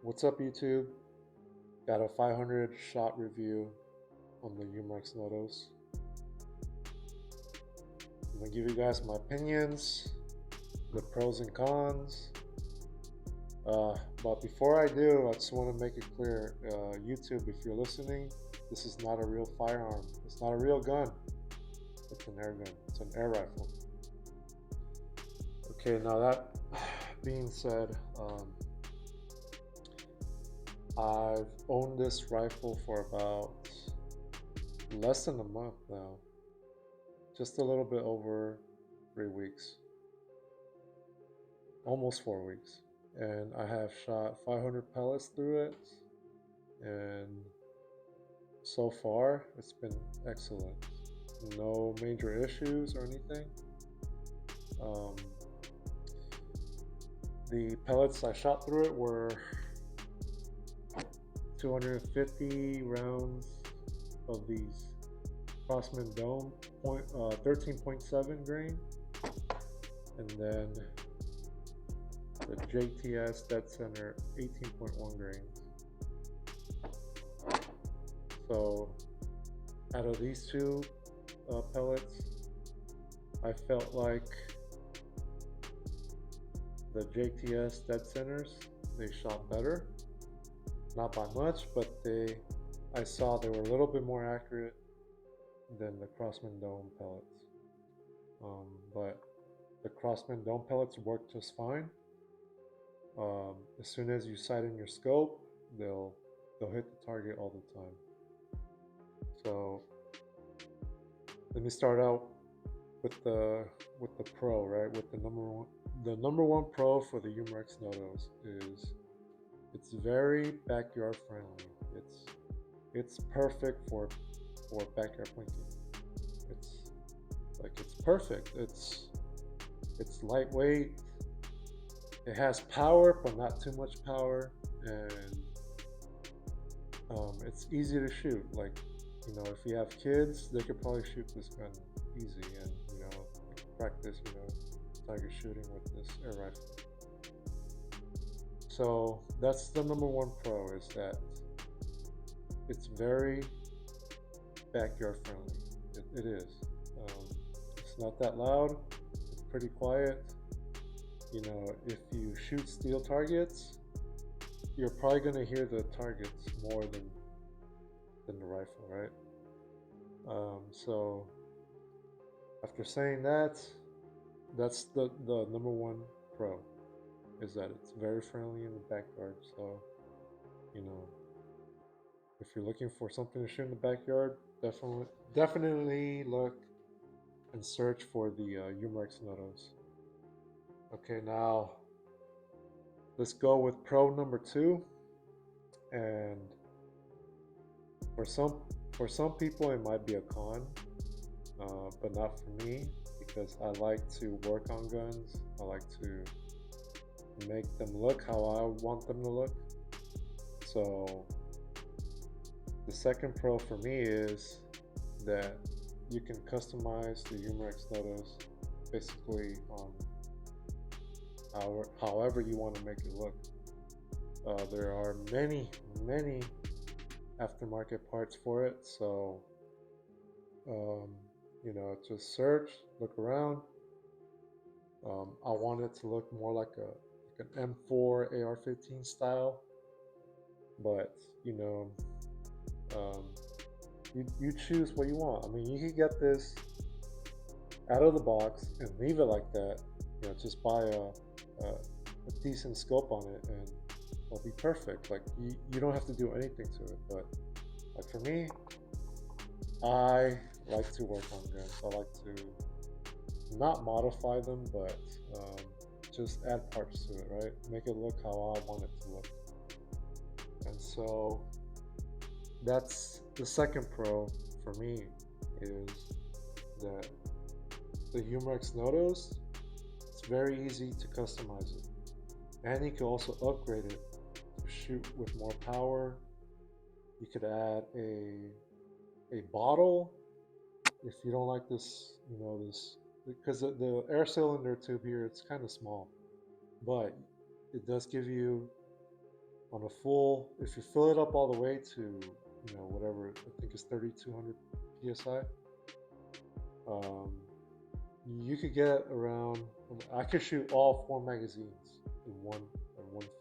What's up, YouTube? Got a 500 shot review on the Umarex Notos. I'm gonna give you guys my opinions, the pros and cons. But before I do, I just want to make it clear, YouTube, if you're listening, this is not a real firearm. It's not a real gun. It's an air gun. It's an air rifle. Okay, now that being said, I've owned this rifle for about less than a month now, just a little bit over 3 weeks, almost 4 weeks. And I have shot 500 pellets through it, and so far it's been excellent. No major issues or anything. Um, the pellets I shot through it were 250 rounds of these Crossman Dome 13.7 grain, and then the JTS Dead Center 18.1 grain. So out of these two pellets, I felt like the JTS Dead Centers, they shot better. Not by much, but I saw they were a little bit more accurate than the Crossman Dome pellets. But the Crossman Dome pellets work just fine. As soon as you sight in your scope, they'll hit the target all the time. So let me start out with the pro, right? With the number one pro for the Umarex Notos is it's very backyard friendly. It's perfect for backyard plinking. It's perfect. It's lightweight. It has power, but not too much power, and it's easy to shoot. Like, if you have kids, they could probably shoot this gun easy, and practice, target shooting with this air rifle. So that's the number one pro, is that it's very backyard friendly. It is. It's not that loud. It's pretty quiet. If you shoot steel targets, you're probably going to hear the targets more than the rifle, right? So after saying that, that's the number one pro, is that it's very friendly in the backyard. So, if you're looking for something to shoot in the backyard, definitely look and search for the Umarex Notos. Okay, now let's go with pro number two. And for some people it might be a con, but not for me, because I like to work on guns. I like to make them look how I want them to look. So the second pro for me is that you can customize the Umarex Notos basically on however you want to make it look. There are many aftermarket parts for it, so just search, look around. I want it to look more like an M4 AR-15 style, but you choose what you want. I mean, you can get this out of the box and leave it like that. Just buy a decent scope on it, and it'll be perfect. Like, you don't have to do anything to it. But like, for me, I like to work on guns. I like to not modify them, but just add parts to it, right? Make it look how I want it to look. And so that's the second pro for me, is that the Umarex Notos, it's very easy to customize it. And you can also upgrade it to shoot with more power. You could add a bottle if you don't like this, because the air cylinder tube here, it's kind of small, but it does give you on a full, if you fill it up all the way to, whatever, I think it's 3200 psi, um, you could get around, I could shoot all 4 magazines in one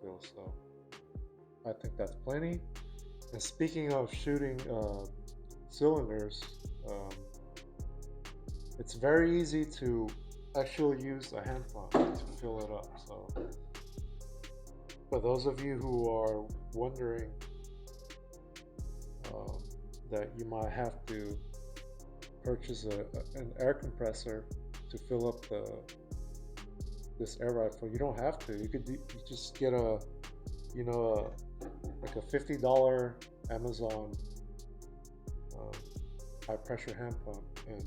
fill, so I think that's plenty. And speaking of shooting cylinders, um, it's very easy to actually use a hand pump to fill it up. So for those of you who are wondering um, that you might have to purchase an air compressor to fill up this air rifle, you don't have to. You just get like a $50 Amazon um, high pressure hand pump and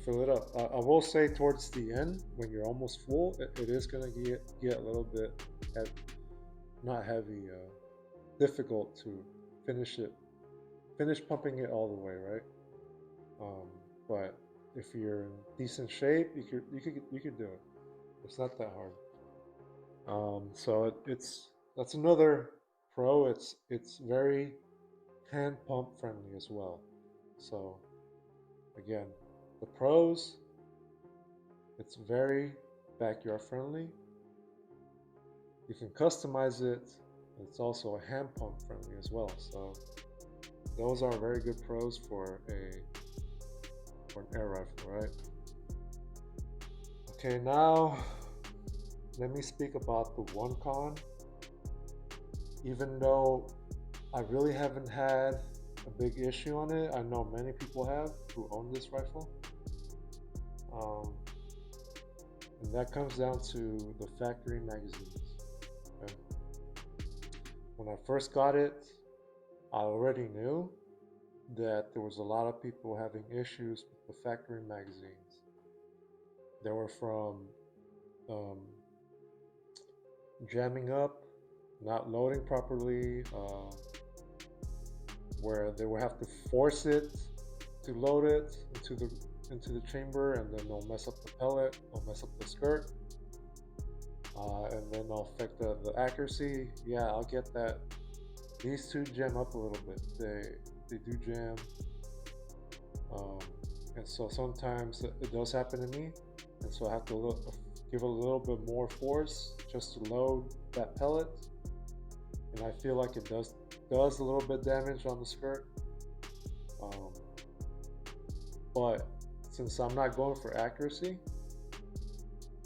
fill it up. I will say towards the end, when you're almost full, it is gonna get a little bit not heavy, difficult to finish pumping it all the way, right? Um, but if you're in decent shape, you could do it. It's not that hard. So it's that's another pro. It's very hand pump friendly as well. So again, the pros, it's very backyard friendly. You can customize it. It's also a hand pump friendly as well. So those are very good pros for an air rifle, right? Okay, now let me speak about the one con. Even though I really haven't had a big issue on it, I know many people have who own this rifle. Um, and that comes down to the factory magazines. Okay? When I first got it, I already knew that there was a lot of people having issues with the factory magazines. They were from um, jamming up, not loading properly, where they would have to force it to load it into the chamber, and then they'll mess up the pellet, they'll mess up the skirt, and then they'll affect the accuracy. Yeah, I'll get that. These two jam up a little bit. They do jam, um, and so sometimes it does happen to me, and so I have to give a little bit more force just to load that pellet, and I feel like it does a little bit damage on the skirt. Um, but since I'm not going for accuracy,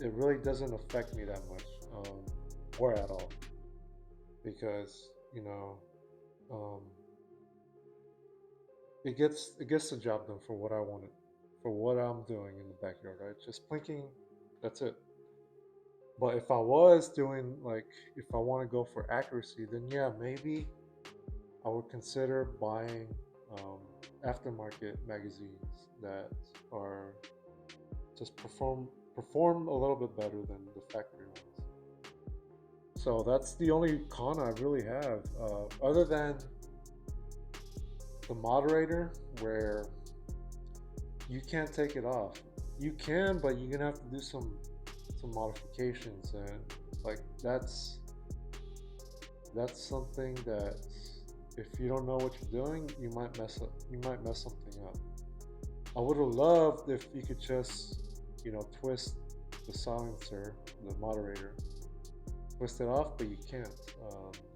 it really doesn't affect me that much, or at all, because um, it gets the job done for what I wanted, for what I'm doing in the backyard, right? Just plinking, that's it. But if I was doing, like, if I want to go for accuracy, then yeah, maybe I would consider buying aftermarket magazines that are just perform a little bit better than the factory ones. So that's the only con I really have, other than the moderator, where you can't take it off. You can, but you're gonna have to do some modifications, and like that's something that if you don't know what you're doing, you might mess something up. I would have loved if you could just twist the silencer, the moderator, twist it off, but you can't.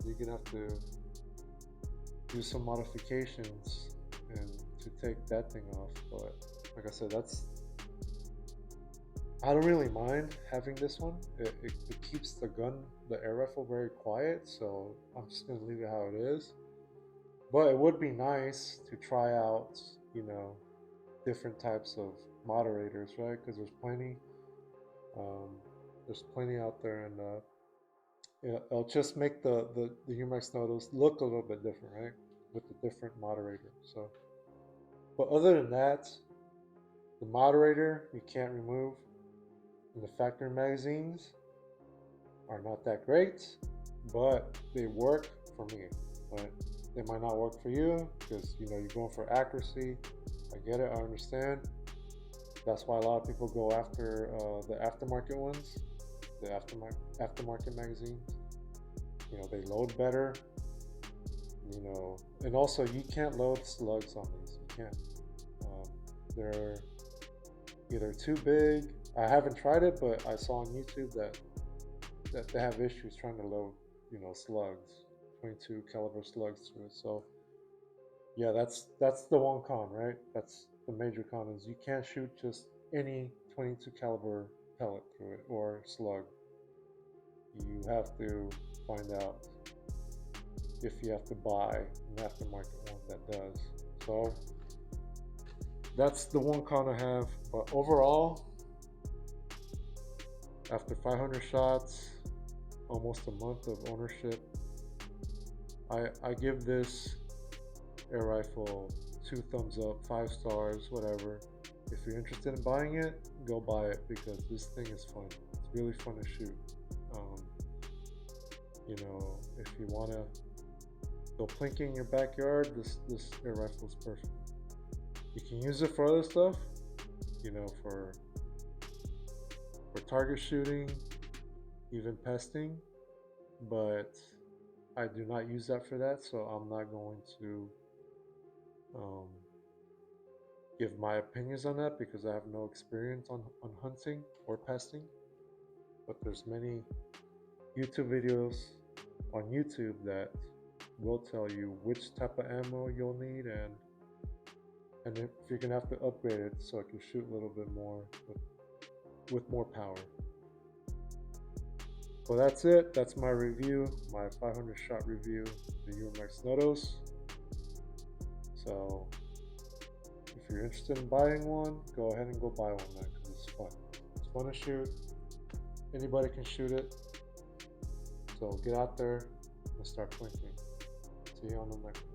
You're gonna have to do some modifications and to take that thing off. But like I said, I don't really mind having this one. It keeps the air rifle, very quiet, so I'm just gonna leave it how it is. But it would be nice to try out, different types of moderators, right? Because um, there's plenty out there, and it'll just make the Umarex Notos look a little bit different, right? With the different moderator. So, but other than that, the moderator you can't remove, and the factory magazines are not that great, but they work for me. But they might not work for you because you're going for accuracy. I get it. I understand. That's why a lot of people go after the aftermarket ones, the aftermarket magazines. they load better, and also you can't load slugs on these. You can't. They're either too big. I haven't tried it, but I saw on YouTube that they have issues trying to load, slugs, 22 caliber slugs to it. So yeah, that's the one con, right? That's the major con is you can't shoot just any 22 caliber pellet through it or slug. You have to find out if you have to buy an aftermarket one that does. So that's the one con I have. But overall, after 500 shots, almost a month of ownership, I give this air rifle 2 thumbs up, 5 stars, whatever. If you're interested in buying it, go buy it because this thing is fun. It's really fun to shoot. If you want to go plinking in your backyard, this air rifle is perfect. You can use it for other stuff, for target shooting, even pesting, but I do not use that for that, so I'm not going to give my opinions on that because I have no experience on hunting or pesting. But there's many YouTube videos on YouTube that will tell you which type of ammo you'll need and if you're gonna have to upgrade it so it can shoot a little bit more with more power. Well, that's it. That's my review, my 500 shot review, the Umarex Notos. So if you're interested in buying one, go ahead and go buy one, man, because it's fun. It's fun to shoot. Anybody can shoot it. So get out there and start plinking. See you on the next one.